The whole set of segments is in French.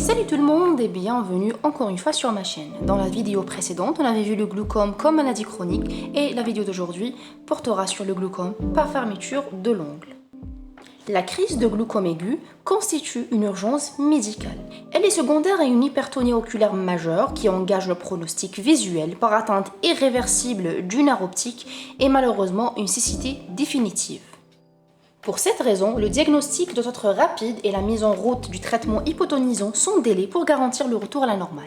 Salut tout le monde et bienvenue encore une fois sur ma chaîne. Dans la vidéo précédente, on avait vu le glaucome comme maladie chronique et la vidéo d'aujourd'hui portera sur le glaucome par fermeture de l'ongle. La crise de glaucome aigu constitue une urgence médicale. Elle est secondaire à une hypertonie oculaire majeure qui engage le pronostic visuel par atteinte irréversible du nerf optique et malheureusement une cécité définitive. Pour cette raison, le diagnostic doit être rapide et la mise en route du traitement hypotonisant sans délai pour garantir le retour à la normale.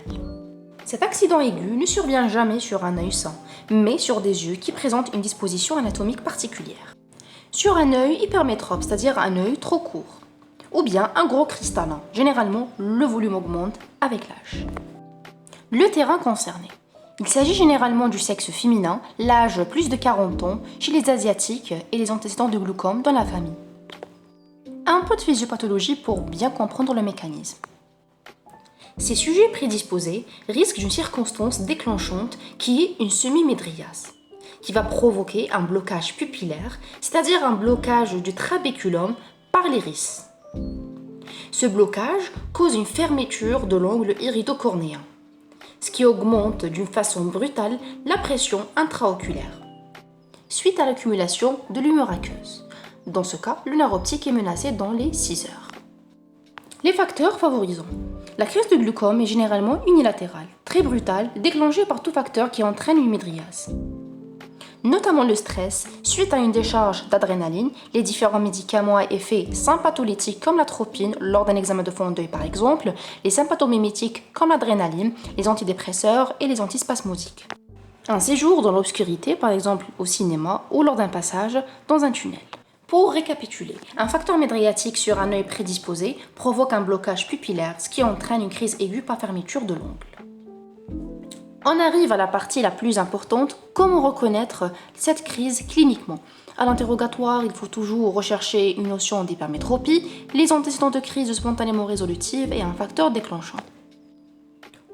Cet accident aigu ne survient jamais sur un œil sain, mais sur des yeux qui présentent une disposition anatomique particulière. Sur un œil hypermétrope, c'est-à-dire un œil trop court, ou bien un gros cristallin. Généralement, le volume augmente avec l'âge. Le terrain concerné. Il s'agit généralement du sexe féminin, l'âge plus de 40 ans, chez les Asiatiques et les antécédents de glaucome dans la famille. Un peu de physiopathologie pour bien comprendre le mécanisme. Ces sujets prédisposés risquent d'une circonstance déclenchante qui est une semi-médriase, qui va provoquer un blocage pupillaire, c'est-à-dire un blocage du trabéculum par l'iris. Ce blocage cause une fermeture de l'angle iridocornéen, ce qui augmente d'une façon brutale la pression intraoculaire, suite à l'accumulation de l'humeur aqueuse. Dans ce cas, le nerf optique est menacé dans les 6 heures. Les facteurs favorisants. La crise de glaucome est généralement unilatérale, très brutale, déclenchée par tout facteur qui entraîne une médriase. Notamment le stress, suite à une décharge d'adrénaline, les différents médicaments à effet sympatholytique comme l'atropine lors d'un examen de fond d'œil par exemple, les sympathomimétiques comme l'adrénaline, les antidépresseurs et les antispasmodiques. Un séjour dans l'obscurité, par exemple au cinéma ou lors d'un passage dans un tunnel. Pour récapituler, un facteur médriatique sur un œil prédisposé provoque un blocage pupillaire, ce qui entraîne une crise aiguë par fermeture de l'ongle. On arrive à la partie la plus importante, comment reconnaître cette crise cliniquement. À l'interrogatoire, il faut toujours rechercher une notion d'hypermétropie, les antécédents de crise spontanément résolutive et un facteur déclenchant.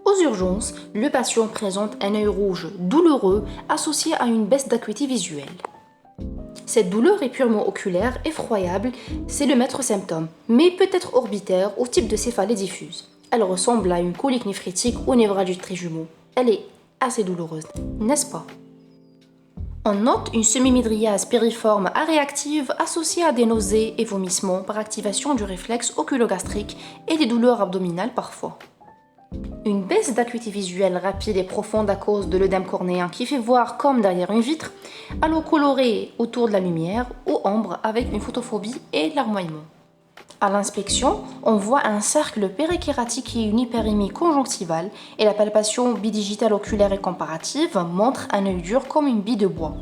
Aux urgences, le patient présente un œil rouge douloureux associé à une baisse d'acuité visuelle. Cette douleur est purement oculaire, effroyable, c'est le maître symptôme, mais peut être orbitaire au type de céphalée diffuse. Elle ressemble à une colique néphrétique ou névralgie trijumeau. Elle est assez douloureuse, n'est-ce pas? On note une semi-médriase périforme aréactive associée à des nausées et vomissements par activation du réflexe oculogastrique et des douleurs abdominales parfois. Une baisse d'acuité visuelle rapide et profonde à cause de l'œdème cornéen qui fait voir comme derrière une vitre, halo coloré autour de la lumière ou ombre avec une photophobie et larmoiement. À l'inspection, on voit un cercle périkératique et une hyperémie conjonctivale et la palpation bidigitale oculaire et comparative montre un œil dur comme une bille de bois.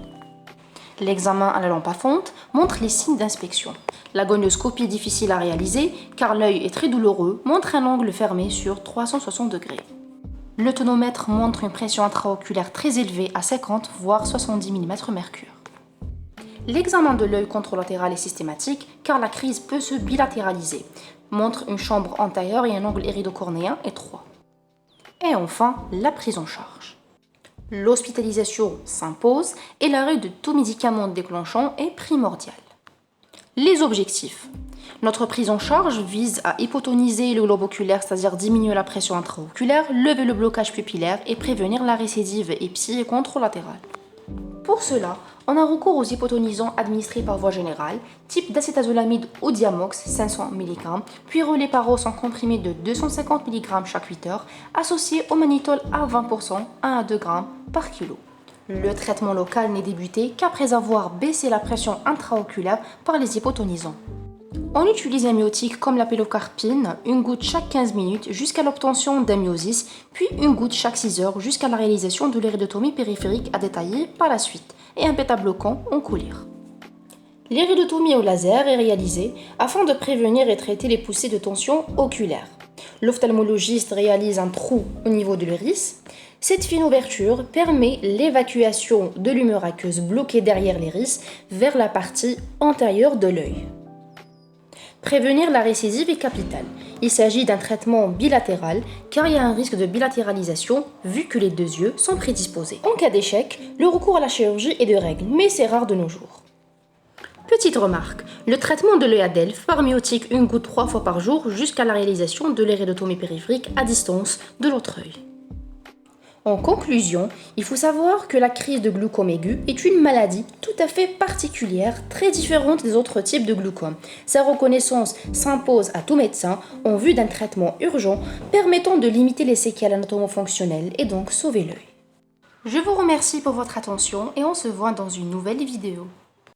L'examen à la lampe à fonte montre les signes d'inspection. La gonioscopie difficile à réaliser car l'œil est très douloureux montre un angle fermé sur 360 degrés. Le tonomètre montre une pression intraoculaire très élevée à 50 voire 70 mm². L'examen de l'œil contralatéral est systématique car la crise peut se bilatéraliser, montre une chambre antérieure et un angle iridocornéen étroit. Et enfin, la prise en charge. L'hospitalisation s'impose et l'arrêt de tout médicament déclenchant est primordial. Les objectifs. Notre prise en charge vise à hypotoniser le globe oculaire, c'est-à-dire diminuer la pression intraoculaire, lever le blocage pupillaire et prévenir la récidive épsi et contralatérale. Pour cela, on a recours aux hypotonisants administrés par voie générale, type d'acétazolamide ou Diamox 500 mg, puis relais par os en comprimé de 250 mg chaque 8 heures, associé au mannitol à 20%, 1 à 2 g par kilo. Le traitement local n'est débuté qu'après avoir baissé la pression intraoculaire par les hypotonisants. On utilise un myotique comme la pilocarpine, une goutte chaque 15 minutes jusqu'à l'obtention d'un myosis, puis une goutte chaque 6 heures jusqu'à la réalisation de l'iridotomie périphérique à détailler par la suite, et un bêta-bloquant en collyre. L'iridotomie au laser est réalisée afin de prévenir et traiter les poussées de tension oculaire. L'ophtalmologiste réalise un trou au niveau de l'iris. Cette fine ouverture permet l'évacuation de l'humeur aqueuse bloquée derrière l'iris vers la partie antérieure de l'œil. Prévenir la récidive est capital. Il s'agit d'un traitement bilatéral car il y a un risque de bilatéralisation vu que les deux yeux sont prédisposés. En cas d'échec, le recours à la chirurgie est de règle, mais c'est rare de nos jours. Petite remarque, le traitement de l'œil à Delphes par myotique une goutte 3 fois par jour jusqu'à la réalisation de l'érédotomie périphérique à distance de l'autre œil. En conclusion, il faut savoir que la crise de glaucome aigu est une maladie tout à fait particulière, très différente des autres types de glaucome. Sa reconnaissance s'impose à tout médecin en vue d'un traitement urgent permettant de limiter les séquelles anatomo-fonctionnelles et donc sauver l'œil. Je vous remercie pour votre attention et on se voit dans une nouvelle vidéo.